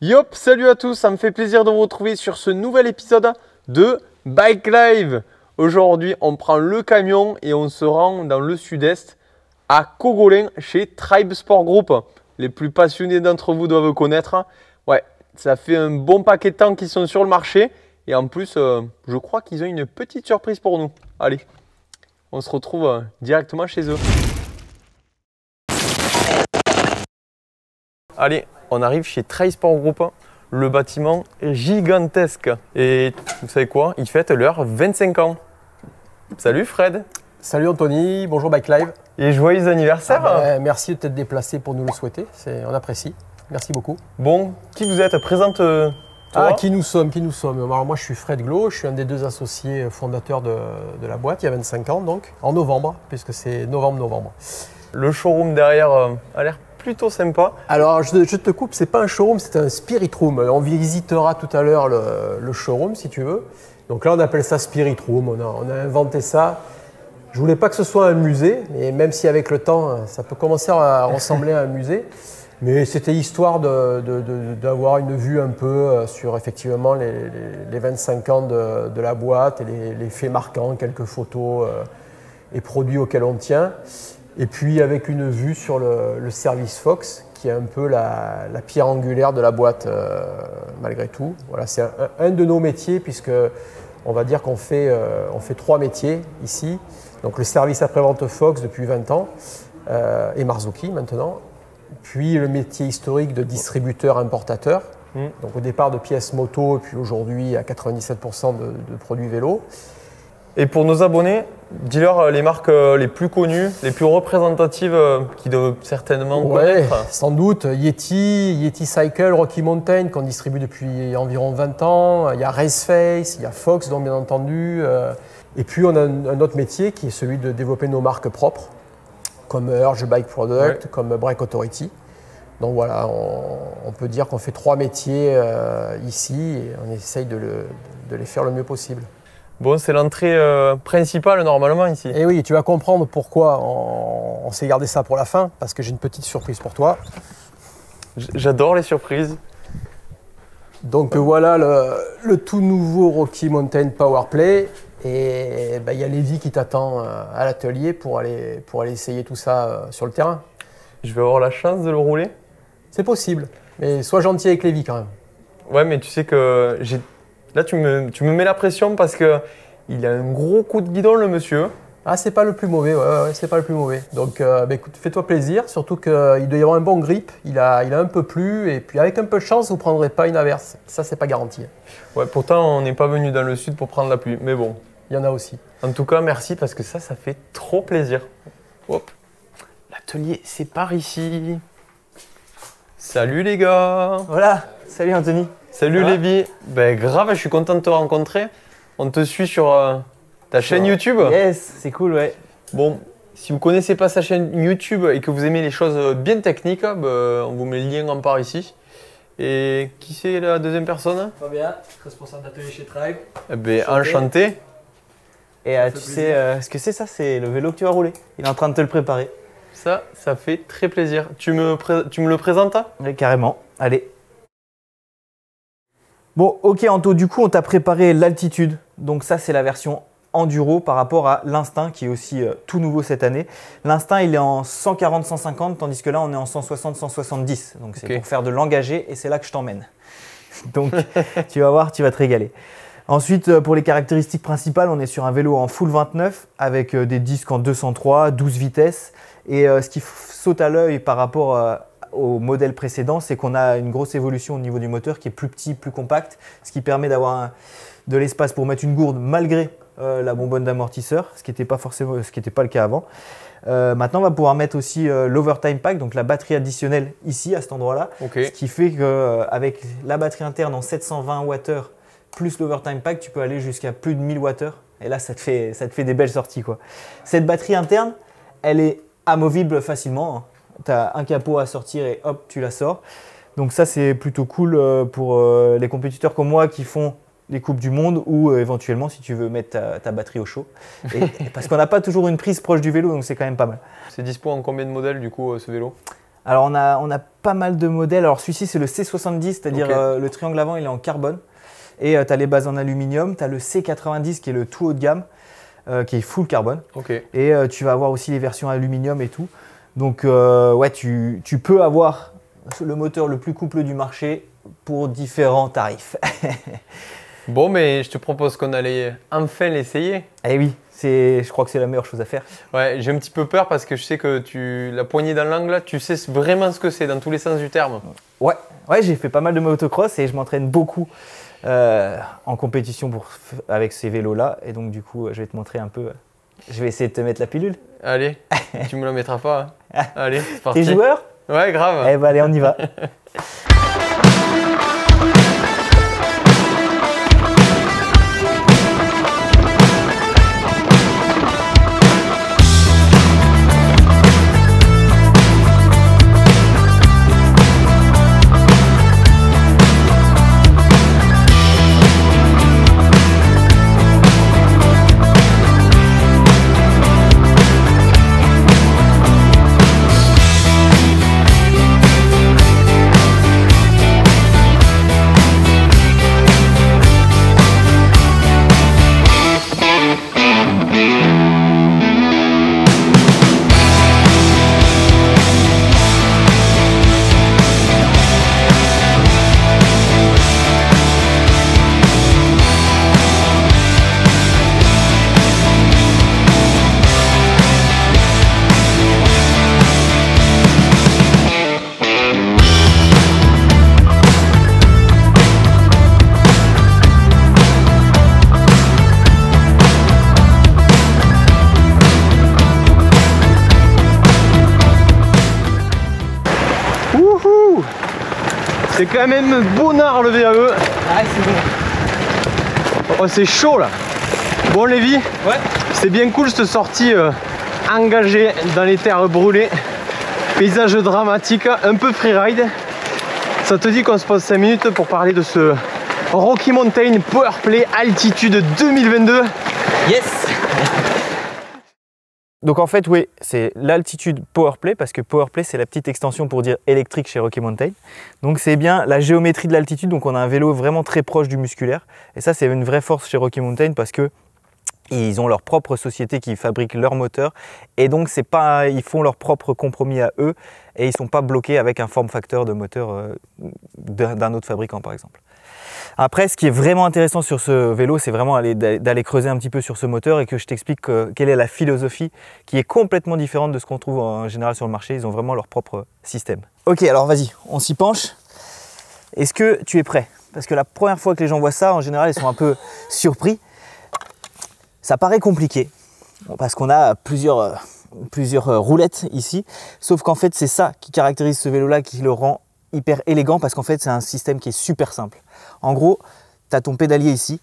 Yop, salut à tous, ça me fait plaisir de vous retrouver sur ce nouvel épisode de Bike Live. Aujourd'hui, on prend le camion et on se rend dans le sud-est à Cogolin chez Tribe Sport Group. Les plus passionnés d'entre vous doivent connaître. Ouais, ça fait un bon paquet de temps qu'ils sont sur le marché et en plus, je crois qu'ils ont une petite surprise pour nous. Allez, on se retrouve directement chez eux. Allez, on arrive chez Tribe Sport Group. Le bâtiment est gigantesque. Et vous savez quoi? Ils fêtent leurs 25 ans. Salut Fred. Salut Anthony, bonjour Bike Live. Et joyeux anniversaire. Merci de t'être déplacé pour nous le souhaiter, on apprécie. Merci beaucoup. Bon, qui vous êtes? Présente-toi. Qui nous sommes. Alors moi je suis Fred Glo, je suis un des deux associés fondateurs de la boîte il y a 25 ans donc, en novembre, puisque c'est novembre. Le showroom derrière a l'air plutôt sympa. Alors je te coupe, c'est pas un showroom, c'est un spirit room. On visitera tout à l'heure le showroom si tu veux. Donc là on appelle ça spirit room, on a inventé ça. Je voulais pas que ce soit un musée, et même si avec le temps ça peut commencer à ressembler à un musée. Mais c'était histoire d'avoir une vue un peu sur effectivement les 25 ans de la boîte et les faits marquants, quelques photos et produits auxquels on tient. Et puis avec une vue sur le service Fox, qui est un peu la pierre angulaire de la boîte malgré tout. Voilà, c'est un de nos métiers, puisque on va dire qu'on fait 3 métiers ici. Donc le service après-vente Fox depuis 20 ans et Marzouki maintenant. Puis le métier historique de distributeur-importateur. Donc au départ de pièces moto et puis aujourd'hui à 97% de produits vélo. Et pour nos abonnés, dis-leur les marques les plus connues, les plus représentatives qui doivent certainement connaître. Sans doute. Yeti Cycle, Rocky Mountain qu'on distribue depuis environ 20 ans. Il y a Raceface, il y a Fox donc bien entendu. Et puis on a un autre métier qui est celui de développer nos marques propres, comme Urge Bike Product, comme Break Authority. Donc voilà, on peut dire qu'on fait 3 métiers ici et on essaye de les faire le mieux possible. Bon, c'est l'entrée principale normalement ici. Et oui, tu vas comprendre pourquoi on s'est gardé ça pour la fin, parce que j'ai une petite surprise pour toi. J'adore les surprises. Donc voilà le tout nouveau Rocky Mountain Powerplay. Et il y a Lévi qui t'attend à l'atelier pour aller essayer tout ça sur le terrain. Je vais avoir la chance de le rouler? C'est possible, mais sois gentil avec Lévi quand même. Ouais, mais tu sais que là tu me mets la pression parce qu'il a un gros coup de guidon le monsieur. Ah, c'est pas le plus mauvais, ouais, c'est pas le plus mauvais. Donc écoute, fais-toi plaisir, surtout qu'il doit y avoir un bon grip, il a un peu plu, et puis avec un peu de chance, vous ne prendrez pas une averse. Ça, c'est pas garanti. Ouais, pourtant on n'est pas venu dans le sud pour prendre la pluie, mais bon. Il y en a aussi. En tout cas, merci parce que ça fait trop plaisir. Hop, l'atelier, c'est par ici. Salut les gars. Voilà, salut Anthony. Salut Lévi. Ben grave, je suis content de te rencontrer. On te suit sur ta chaîne YouTube. Yes, c'est cool, ouais. Bon, si vous ne connaissez pas sa chaîne YouTube et que vous aimez les choses bien techniques, on vous met le lien en part ici. Et qui c'est la deuxième personne? Fabien, responsable d'atelier chez Tribe. Eh ben, enchanté. Et tu sais ce que c'est ça? C'est le vélo que tu vas rouler. Il est en train de te le préparer. Ça fait très plaisir. Tu me le présentes? Oui, carrément. Allez. Bon, ok Anto, du coup on t'a préparé l'altitude. Donc ça c'est la version enduro par rapport à l'Instinct qui est aussi tout nouveau cette année. L'Instinct il est en 140-150 tandis que là on est en 160-170. Donc c'est pour faire de l'engagé et c'est là que je t'emmène. Donc tu vas voir, tu vas te régaler. Ensuite, pour les caractéristiques principales, on est sur un vélo en full 29 avec des disques en 203, 12 vitesses. Et ce qui saute à l'œil par rapport au modèle précédent, c'est qu'on a une grosse évolution au niveau du moteur qui est plus petit, plus compact, ce qui permet d'avoir de l'espace pour mettre une gourde malgré la bonbonne d'amortisseur, ce qui n'était pas le cas avant. Maintenant, on va pouvoir mettre aussi l'Overtime Pack, donc la batterie additionnelle ici à cet endroit-là, ce qui fait qu'avec la batterie interne en 720 Wh plus l'Overtime Pack, tu peux aller jusqu'à plus de 1000 Wh. Et là, ça te fait des belles sorties, quoi. Cette batterie interne, elle est amovible facilement. Tu as un capot à sortir et hop, tu la sors. Donc ça, c'est plutôt cool pour les compétiteurs comme moi qui font les Coupes du Monde ou éventuellement si tu veux mettre ta batterie au chaud. Parce qu'on n'a pas toujours une prise proche du vélo, donc c'est quand même pas mal. C'est dispo en combien de modèles du coup ce vélo? Alors on a pas mal de modèles. Alors celui-ci c'est le C70, c'est-à-dire Ok. le triangle avant il est en carbone. Et tu as les bases en aluminium. Tu as le C90 qui est le tout haut de gamme, qui est full carbone. Ok. Et tu vas avoir aussi les versions aluminium et tout. Donc ouais, tu peux avoir le moteur le plus couplé du marché pour différents tarifs. Bon, mais je te propose qu'on allait enfin l'essayer. Eh oui, je crois que c'est la meilleure chose à faire. Ouais, j'ai un petit peu peur parce que je sais que la poignée dans l'angle, là, tu sais vraiment ce que c'est dans tous les sens du terme. Ouais, j'ai fait pas mal de motocross et je m'entraîne beaucoup en compétition avec ces vélos-là. Et donc du coup, je vais te montrer un peu. Je vais essayer de te mettre la pilule. Allez, tu me la mettras pas. Hein. Allez, c'est parti. T'es joueur? Ouais, grave. Eh ben allez, on y va. Wouhou! C'est quand même bonnard le VAE. Ah, c'est bon. Oh, c'est chaud là. Bon, Lévi, Ouais. c'est bien cool cette sortie engagée dans les terres brûlées. Paysage dramatique, un peu freeride. Ça te dit qu'on se pose 5 minutes pour parler de ce Rocky Mountain Powerplay Altitude 2022? Yes. Donc en fait, oui, c'est l'altitude Powerplay, parce que Powerplay, c'est la petite extension pour dire électrique chez Rocky Mountain. Donc c'est bien la géométrie de l'altitude, donc on a un vélo vraiment très proche du musculaire. Et ça, c'est une vraie force chez Rocky Mountain, parce que ils ont leur propre société qui fabrique leurs moteurs. Et donc ils font leur propre compromis à eux, et ils ne sont pas bloqués avec un form factor de moteur d'un autre fabricant, par exemple. Après, ce qui est vraiment intéressant sur ce vélo, c'est vraiment d'aller creuser un petit peu sur ce moteur et que je t'explique quelle est la philosophie qui est complètement différente de ce qu'on trouve en général sur le marché. Ils ont vraiment leur propre système. Ok, alors vas-y, on s'y penche. Est-ce que tu es prêt? Parce que la première fois que les gens voient ça, en général, ils sont un peu surpris. Ça paraît compliqué, parce qu'on a plusieurs roulettes ici. Sauf qu'en fait, c'est ça qui caractérise ce vélo-là, qui le rend hyper élégant, parce qu'en fait c'est un système qui est super simple. En gros, tu as ton pédalier ici,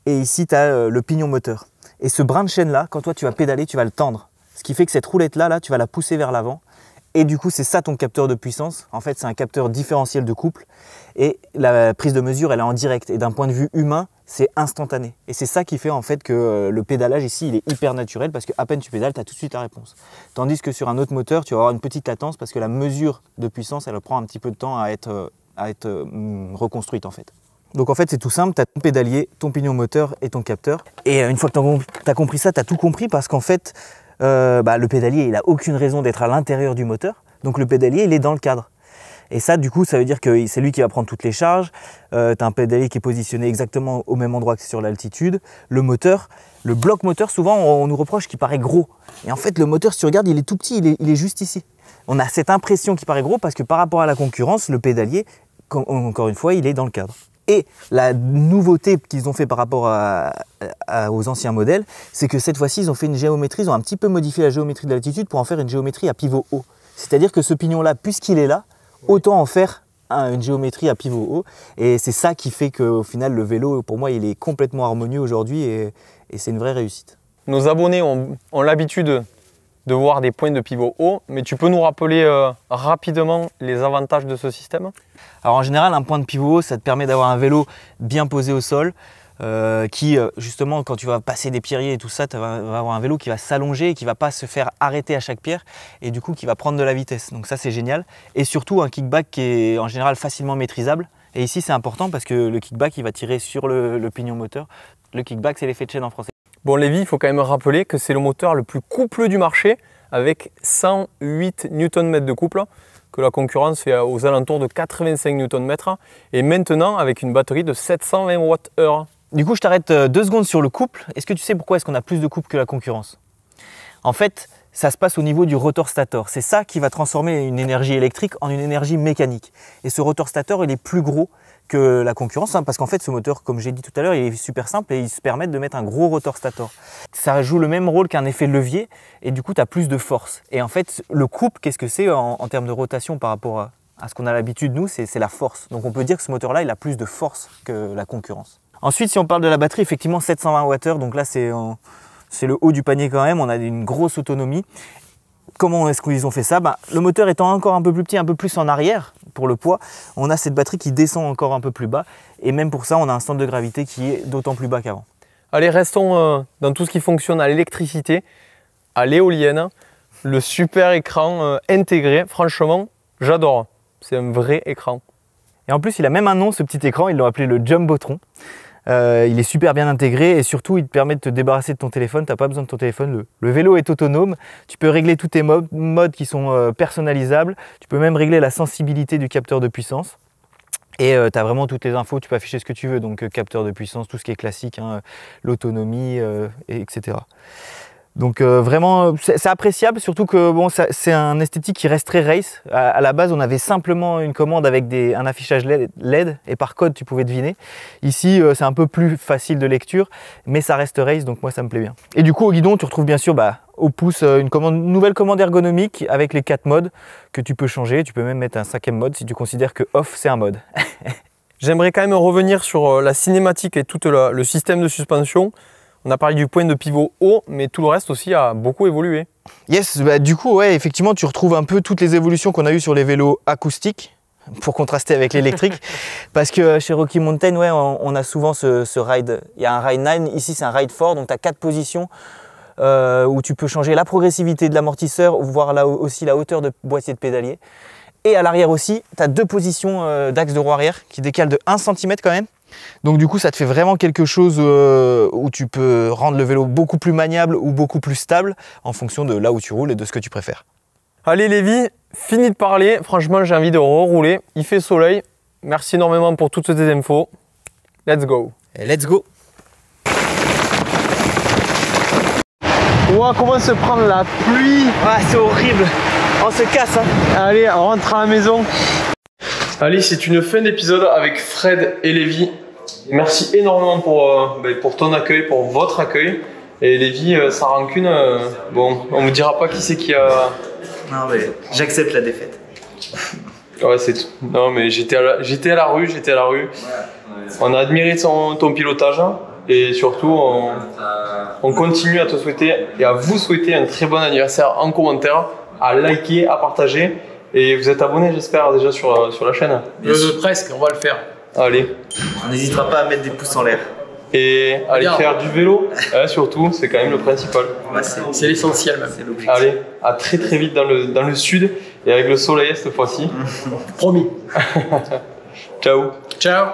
et ici tu as le pignon moteur. Et ce brin de chaîne là, quand toi tu vas pédaler, tu vas le tendre. Ce qui fait que cette roulette là, tu vas la pousser vers l'avant. Et du coup, c'est ça ton capteur de puissance. En fait, c'est un capteur différentiel de couple. Et la prise de mesure, elle est en direct. Et d'un point de vue humain, c'est instantané. Et c'est ça qui fait en fait que le pédalage ici, il est hyper naturel, parce qu'à peine tu pédales, tu as tout de suite la réponse. Tandis que sur un autre moteur, tu vas avoir une petite latence, parce que la mesure de puissance, elle prend un petit peu de temps à être reconstruite en fait. Donc en fait, c'est tout simple, tu as ton pédalier, ton pignon moteur et ton capteur. Et une fois que tu as compris ça, tu as tout compris, parce qu'en fait, le pédalier, il n'a aucune raison d'être à l'intérieur du moteur. Donc le pédalier, il est dans le cadre. Et ça, du coup, ça veut dire que c'est lui qui va prendre toutes les charges. Tu as un pédalier qui est positionné exactement au même endroit que sur l'altitude. Le moteur, le bloc moteur, souvent, on nous reproche qu'il paraît gros. Et en fait, le moteur, si tu regardes, il est tout petit, il est juste ici. On a cette impression qu'il paraît gros parce que par rapport à la concurrence, le pédalier, encore une fois, il est dans le cadre. Et la nouveauté qu'ils ont fait par rapport aux anciens modèles, c'est que cette fois-ci, ils ont fait une géométrie, ils ont un petit peu modifié la géométrie de l'altitude pour en faire une géométrie à pivot haut. C'est-à-dire que ce pignon-là, puisqu'il est là, autant en faire une géométrie à pivot haut. Et c'est ça qui fait qu'au final, le vélo, pour moi, il est complètement harmonieux aujourd'hui et c'est une vraie réussite. Nos abonnés ont l'habitude de voir des points de pivot haut, mais tu peux nous rappeler rapidement les avantages de ce système? Alors en général, un point de pivot haut, ça te permet d'avoir un vélo bien posé au sol, qui justement quand tu vas passer des pierriers et tout ça, tu vas avoir un vélo qui va s'allonger et qui va pas se faire arrêter à chaque pierre et du coup qui va prendre de la vitesse. Donc ça c'est génial. Et surtout un kickback qui est en général facilement maîtrisable. Et ici c'est important parce que le kickback il va tirer sur le pignon moteur. Le kickback c'est l'effet de chaîne en français. Bon Lévi, il faut quand même rappeler que c'est le moteur le plus coupleux du marché avec 108 Nm de couple, que la concurrence fait aux alentours de 85 Nm et maintenant avec une batterie de 720 Wh. Du coup je t'arrête 2 secondes sur le couple. Est-ce que tu sais pourquoi est-ce qu'on a plus de couple que la concurrence? En fait, ça se passe au niveau du rotor stator. C'est ça qui va transformer une énergie électrique en une énergie mécanique. Et ce rotor stator, il est plus gros que la concurrence, parce qu'en fait, ce moteur, comme j'ai dit tout à l'heure, il est super simple et il se permet de mettre un gros rotor stator. Ça joue le même rôle qu'un effet levier et du coup, tu as plus de force. Et en fait, le couple, qu'est-ce que c'est en termes de rotation par rapport à ce qu'on a l'habitude, nous, c'est la force. Donc on peut dire que ce moteur-là, il a plus de force que la concurrence. Ensuite, si on parle de la batterie, effectivement, 720 Wh, donc là, c'est le haut du panier quand même, on a une grosse autonomie. Comment est-ce qu'ils ont fait ça? Le moteur étant encore un peu plus petit, un peu plus en arrière pour le poids, on a cette batterie qui descend encore un peu plus bas et même pour ça, on a un centre de gravité qui est d'autant plus bas qu'avant. Allez, restons dans tout ce qui fonctionne à l'électricité, à l'éolienne, le super écran intégré, franchement, j'adore. C'est un vrai écran. Et en plus, il a même un nom, ce petit écran, ils l'ont appelé le Jumbotron. Il est super bien intégré et surtout il te permet de te débarrasser de ton téléphone, tu n'as pas besoin de ton téléphone, le vélo est autonome, tu peux régler tous tes modes qui sont personnalisables, tu peux même régler la sensibilité du capteur de puissance et tu as vraiment toutes les infos, tu peux afficher ce que tu veux, donc capteur de puissance, tout ce qui est classique, hein, l'autonomie, etc. Donc vraiment c'est appréciable, surtout que bon, c'est un esthétique qui reste très race. À la base on avait simplement une commande avec un affichage LED et par code tu pouvais deviner. Ici c'est un peu plus facile de lecture mais ça reste race, donc moi ça me plaît bien. Et du coup au guidon tu retrouves bien sûr au pouce une nouvelle commande ergonomique avec les 4 modes que tu peux changer. Tu peux même mettre un 5e mode si tu considères que off c'est un mode. J'aimerais quand même revenir sur la cinématique et tout le système de suspension. On a parlé du point de pivot haut, mais tout le reste aussi a beaucoup évolué. Yes, du coup, ouais, effectivement, tu retrouves un peu toutes les évolutions qu'on a eues sur les vélos acoustiques, pour contraster avec l'électrique. Parce que chez Rocky Mountain, ouais, on a souvent ce ride. Il y a un ride 9, ici c'est un ride 4, donc tu as 4 positions où tu peux changer la progressivité de l'amortisseur, voire là aussi la hauteur de boîtier de pédalier. Et à l'arrière aussi, tu as 2 positions d'axe de roue arrière qui décalent de 1 cm quand même. Donc du coup ça te fait vraiment quelque chose où tu peux rendre le vélo beaucoup plus maniable ou beaucoup plus stable en fonction de là où tu roules et de ce que tu préfères. Allez Lévi, fini de parler, franchement j'ai envie de rerouler, il fait soleil, merci énormément pour toutes ces infos, let's go. Et let's go. Ouah, comment se prendre la pluie. Ah, c'est horrible, on se casse hein. Allez, on rentre à la maison. Allez, c'est une fin d'épisode avec Fred et Lévi. Merci énormément pour ton accueil, pour votre accueil. Et Lévi, sans rancune, bon, on ne vous dira pas qui c'est qui a... Non mais j'accepte la défaite. Ouais, c'est tout. Non mais j'étais à la rue. On a admiré ton pilotage et surtout on continue à te souhaiter et à vous souhaiter un très bon anniversaire en commentaire, à liker, à partager. Et vous êtes abonné, j'espère, déjà sur la chaîne. Presque, on va le faire. Allez. On n'hésitera pas à mettre des pouces en l'air. Et aller faire du vélo, surtout, c'est quand même le principal. Ouais, c'est l'essentiel même. C'est l'objectif. Allez, à très très vite dans le sud et avec le soleil cette fois-ci. Promis. Ciao. Ciao.